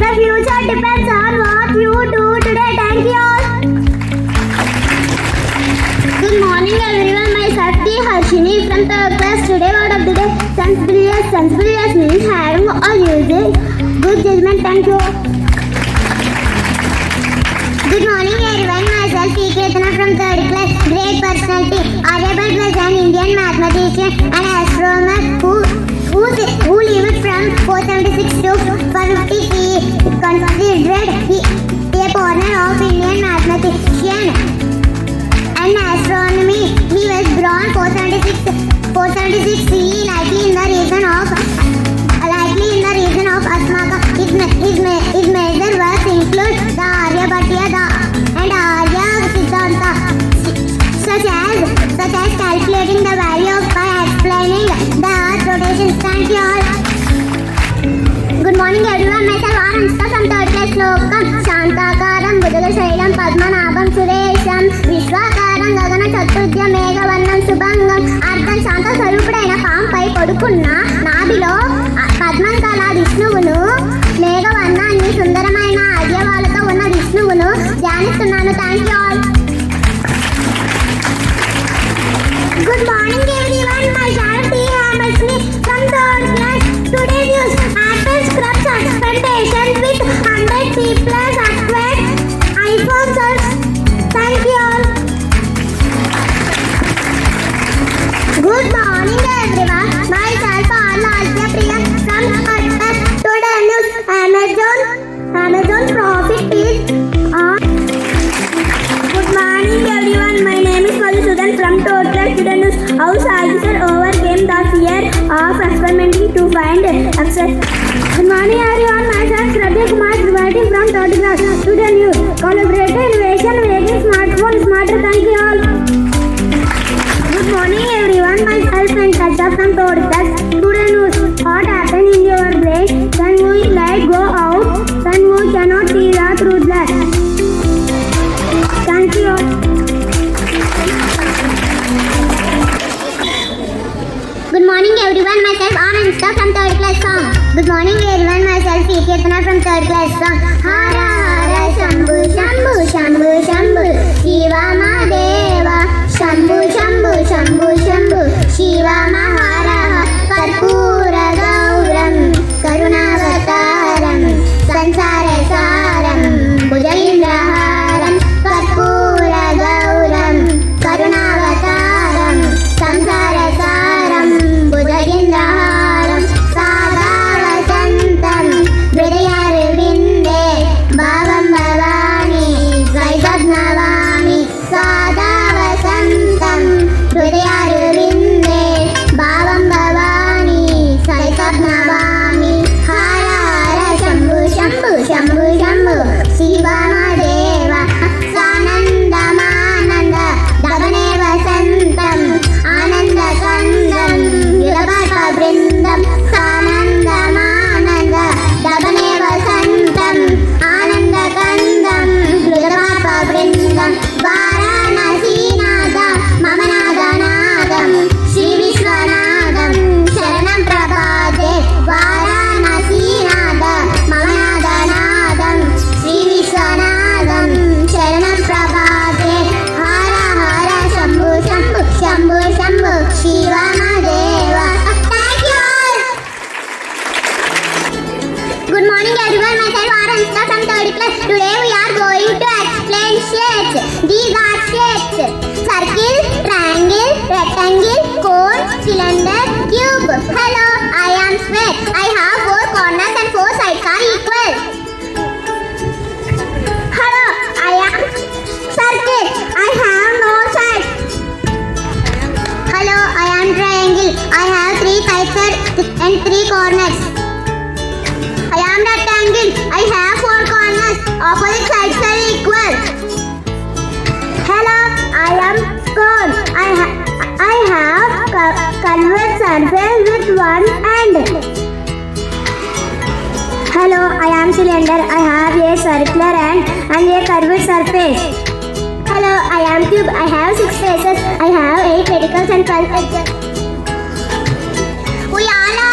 The future depends on what you do today. Thank you all. Good morning everyone. Myself T. Harshini from third class. Today word of the day, sensibilities. Sensibilities means having or using good judgment. Thank you. Good morning everyone. Myself T. Ketana from third class. Great personality. Aryabhat was an Indian mathematician and astronomer who lived from 476 to 450. Considered a pioneer of Indian mathematician and astronomy. He was born 476 CE, likely in the region of Asmaka. His major works include the Aryabhatiya and Arya Siddhanta, such as calculating the value of pi, explaining the earth rotation. Thank you all. Good morning everyone. Myself Ananta from third class. Lokam Shantakaram Bhujagashailam Padmanabham Suresham Vishwakaram Gagana Chaturya Megavannam Subhangam. అర్థం శాంత స్వరూపుడైన పాంపై పడుకున్న నాభిలో పద్మం కల విష్ణువును, మేఘవర్ణాన్ని సుందరమైన అద్యవాలతో ఉన్న విష్ణువును ధ్యానిస్తున్నాను. Thank you all. Good morning everyone. Myself T. Harshini from third class. Today news: Apple scrub suspension with 100 people acquired iPhone search. Thank you all. Good morning everyone. Myself Alalya Priya from third class. Today news: Amazon profit is on. Good morning everyone. My name is Madhusudan from third class. Today news: how scientists overcame the fear of experimenting to find access. Good morning everyone. Myself Radha Kumar Bharathi from third class. Today news: collaborative innovation making smartphone smarter. Thank you all. Good morning everyone. Myself Venkata from third class. Today news: what happened in your brain when we let go out when we cannot see the truth left. Thank you all. Good morning everyone. Myself Ananta from third class song. Good morning everyone. Myself T. Ketana from third class song. Hara Hara Shambhu Shambhu Shambhu Shambhu Shiva Mahadeva Shambhu Shambhu Shambhu Shambhu Shiva Mahara Karpura Gauram Karunavataram Sansara Saram Bhujaindraharam Karpura Gauram Karunavataram Sansara Saram Bhujaindraharam Sada Vasantam Hridayarvinde Bhavam Bhavani Vaibhavnavami Sada Vasantam Hridayarvinde Bhavam Bhavani Vaibhavnavami Hara Hara Shambhu Shambhu Shambhu Shambhu Shiva Mahadeva Sanandamananda Davane Vasantam Ananda Kandam Yudapapa Vrindam Sanandamananda Davane Vasantam Ananda Kandam Yudapapa Vrindam Varanasi Nada Mamanada Nadam Shri Vishwanadam Sharanam Prabhate Varanasi Nada Mamanada Nadam Shri Vishwanadam Sharanam Prabhate Hara Hara Shambhu Shambhu Shambhu Shambhu Shiva Mahadeva. Thank you all. Good morning everyone. Myself Ananta from third class. Today we are going to explain shapes. These are shapes: circle, triangle, rectangle, cone, cylinder, cube. Hello, I am Swara. I have 4 corners and 4 sides are equal. Hello, I am circle. I have no sides. Hello, I am triangle. I have 3 sides and 3 corners. I am rectangle. I have 4 corners. Opposite sides are equal. Hello, I am cone. I have convex surface with one end. Hello, I am cylinder. I have a circular end and a curved surface. Hello, I am cube. I have 6 faces. I have 8 verticals and 12 edges. We all are